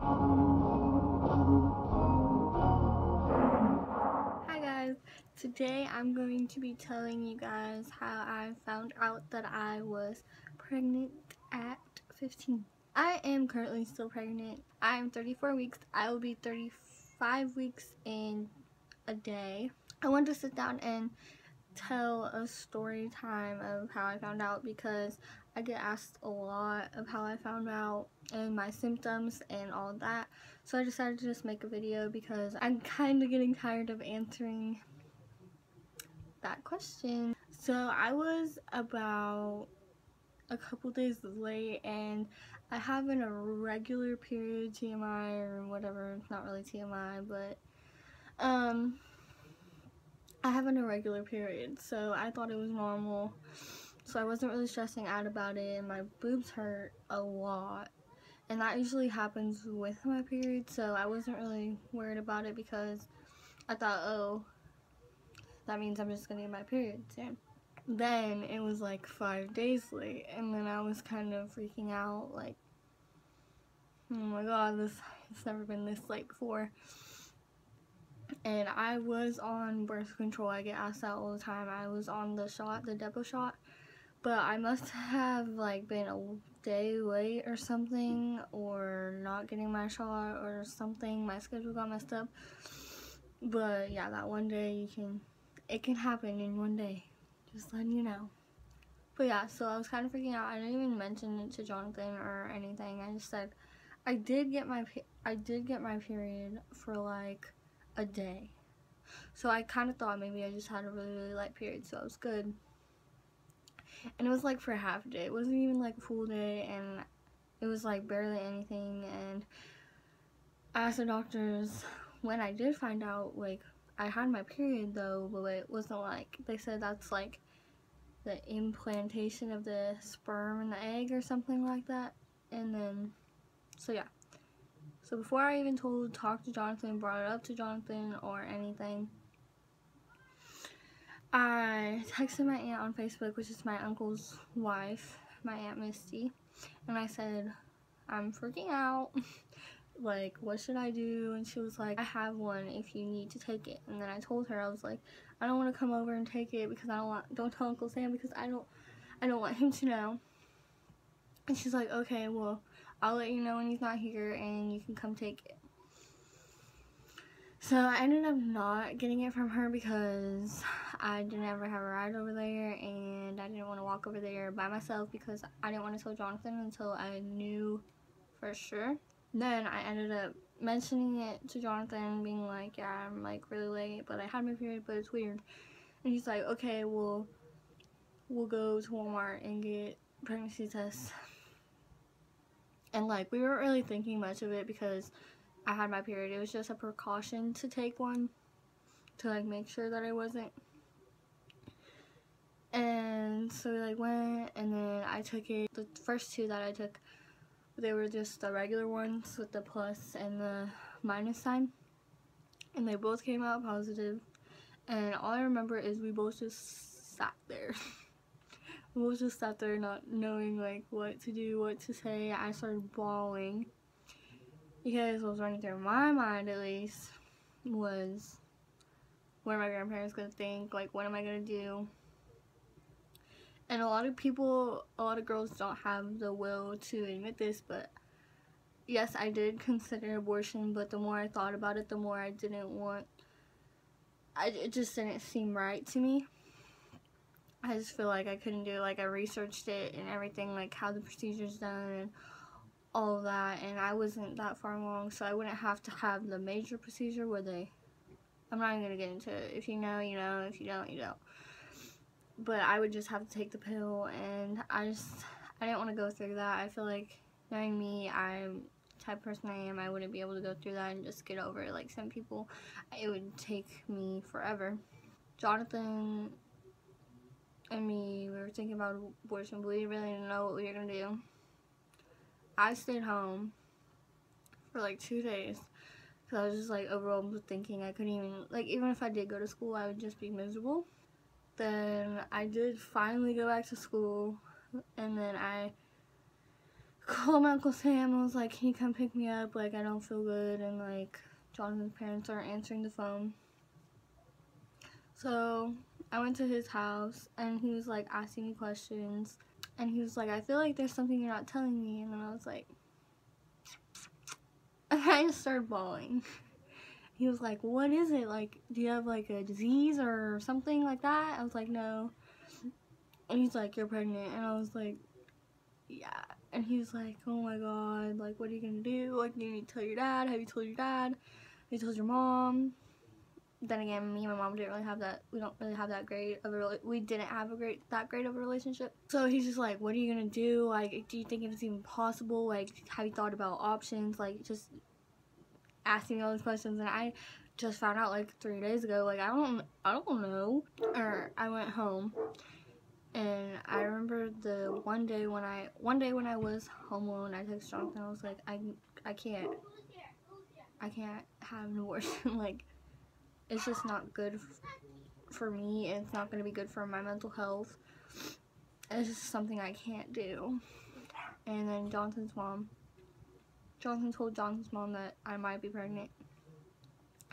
Hi guys, today I'm going to be telling you guys how I found out that I was pregnant at 15. I am currently still pregnant. I am 34 weeks. I will be 35 weeks in a day. I wanted to sit down and tell a story time of how I found out because I get asked a lot of how I found out and my symptoms and all that. So I decided to just make a video because I'm kind of getting tired of answering that question. So I was about a couple days late and I have an irregular period, TMI or whatever. It's not really TMI, but I have an irregular period, so I thought it was normal. So I wasn't really stressing out about it, and my boobs hurt a lot. And that usually happens with my period, so I wasn't really worried about it because I thought, oh, that means I'm just gonna get my period soon. Then it was like 5 days late, and then I was kind of freaking out, like, oh my god, it's never been this late before. And I was on birth control. I get asked that all the time. I was on the shot, the depot shot, but I must have like been a day late or something, or not getting my shot or something. My schedule got messed up. But yeah, that one day it can happen in one day. Just letting you know. But yeah, so I was kind of freaking out. I didn't even mention it to Jonathan or anything. I just said I did get my period for like a day. So I kind of thought maybe I just had a really light period, so it was good. And it was like for half a day. It wasn't even like a full day, and it was like barely anything. And I asked the doctors when I did find out, like, I had my period though, but it wasn't like, they said that's like the implantation of the sperm in the egg or something like that. And then, so yeah. So before I even talked to Jonathan, brought it up to Jonathan or anything, I texted my aunt on Facebook, which is my uncle's wife, my Aunt Misty, and I said, I'm freaking out, like, what should I do? And she was like, I have one if you need to take it. And then I told her, I was like, I don't want to come over and take it because don't tell Uncle Sam because I don't want him to know. And she's like, okay, well, I'll let you know when he's not here and you can come take it. So I ended up not getting it from her because I didn't ever have a ride over there, and I didn't want to walk over there by myself because I didn't want to tell Jonathan until I knew for sure. Then I ended up mentioning it to Jonathan, being like, yeah, I'm like really late, but I had my period, but it's weird. And he's like, okay, well, we'll go to Walmart and get pregnancy tests. And like, we weren't really thinking much of it because I had my period. It was just a precaution to take one to like make sure that I wasn't. And so we like went, and then I took it. The first two that I took, they were just the regular ones with the plus and the minus sign, and they both came out positive. And all I remember is we both just sat there. We both just sat there not knowing like what to do, what to say. I started bawling because what was running through my mind, at least, was what are my grandparents gonna think, like what am I gonna do? And a lot of girls don't have the will to admit this, but yes, I did consider abortion, but the more I thought about it, the more I didn't want, it just didn't seem right to me. I just feel like I couldn't do it. Like, I researched it and everything, like how the procedure's done and all of that, and I wasn't that far along, so I wouldn't have to have the major procedure where I'm not even gonna get into it. If you know, you know. If you don't, you don't. But I would just have to take the pill, and I didn't want to go through that. I feel like, knowing me, I'm the type of person I am, I wouldn't be able to go through that and just get over it. Like some people, it would take me forever. Jonathan and me, we were thinking about abortion, but we really didn't know what we were gonna do. I stayed home for like 2 days because I was just like overwhelmed with thinking. I couldn't even, like, even if I did go to school, I would just be miserable. Then I did finally go back to school, and then I called my Uncle Sam and was like, can you come pick me up? Like, I don't feel good, and like, Jonathan's parents aren't answering the phone. So I went to his house, and he was like asking me questions, and he was like, I feel like there's something you're not telling me. And then I was like, and I just started bawling. He was like, what is it? Like, do you have like a disease or something like that? I was like, no. And he's like, you're pregnant. And I was like, yeah. And he was like, oh my god, like, what are you gonna do? Like, you need to tell your dad. Have you told your dad? Have you told your mom? Then again, me and my mom didn't really have that. We don't really have that great of a. We didn't have that great of a relationship. So he's just like, what are you gonna do? Like, do you think it's even possible? Like, have you thought about options? Like, just asking me all these questions. And I just found out like 3 days ago. Like, I don't know. Or I went home, and I remember the one day when I was home alone, I texted Jonathan. I was like, I can't have an abortion. Like, it's just not good for me, and it's not going to be good for my mental health. It's just something I can't do. And then Jonathan told Jonathan's mom that I might be pregnant.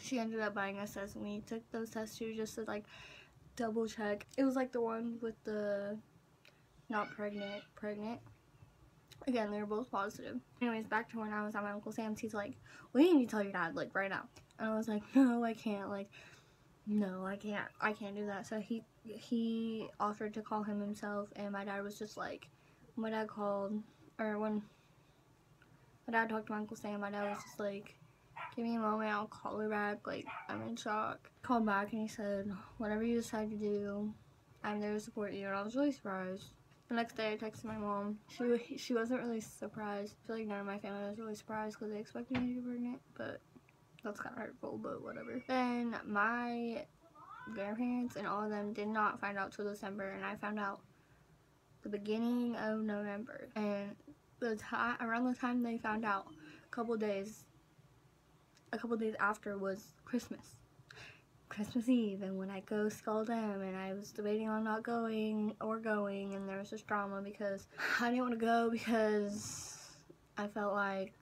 She ended up buying us tests, and we took those tests too, just to like double check. It was like the one with the not pregnant. Again, they were both positive. Anyways, back to when I was at my Uncle Sam's, he's like, well, you need to tell your dad, like, right now. And I was like, no, I can't. Like, no, I can't do that. So he offered to call him himself, and my dad was just like, when my dad called, or when my dad talked to my Uncle Sam, my dad was just like, give me a moment, I'll call her back, like, I'm in shock. Called back, and he said, whatever you decide to do, I'm there to support you. And I was really surprised. The next day, I texted my mom. She wasn't really surprised. I feel like none of my family was really surprised because they expected me to get pregnant, but that's kind of hurtful, but whatever. Then my grandparents and all of them did not find out till December, and I found out the beginning of November. And around the time they found out, a couple days after was Christmas Eve, and when I go see all them, and I was debating on not going or going, and there was this drama because I didn't want to go because I felt like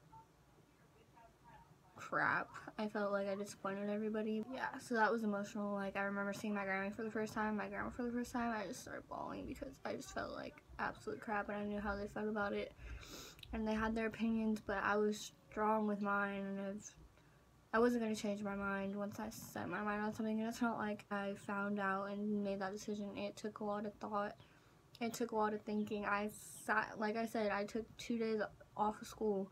crap. I felt like I disappointed everybody. Yeah, so that was emotional. Like, I remember seeing my grandma for the first time, I just started bawling because I just felt like absolute crap, and I knew how they felt about it, and they had their opinions, but I was strong with mine, and I wasn't going to change my mind once I set my mind on something. And it's not like I found out and made that decision. It took a lot of thought. It took a lot of thinking. Like I said, I took 2 days off of school,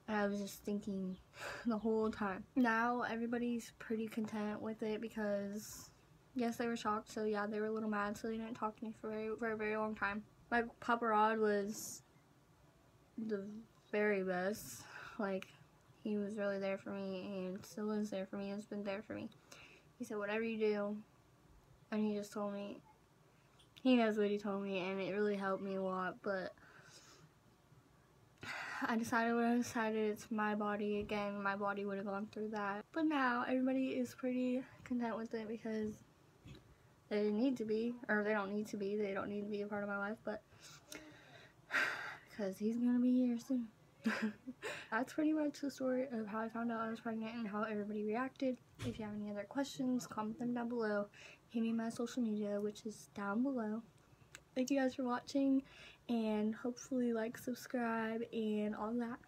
and I was just thinking the whole time. Now everybody's pretty content with it because, yes, they were shocked. So yeah, they were a little mad. So they didn't talk to me for a very long time. My Papa Rod was the very best. Like, he was really there for me, and still is there for me, has been there for me. He said, whatever you do, and he just told me, he knows what he told me, and it really helped me a lot, but I decided what I decided. It's my body. Again, my body would have gone through that. But now, everybody is pretty content with it because they didn't need to be, or they don't need to be. They don't need to be a part of my life, but because he's going to be here soon. That's pretty much the story of how I found out I was pregnant and how everybody reacted. If you have any other questions, comment them down below. Hit me on my social media, which is down below. Thank you guys for watching, and hopefully like, subscribe, and all that.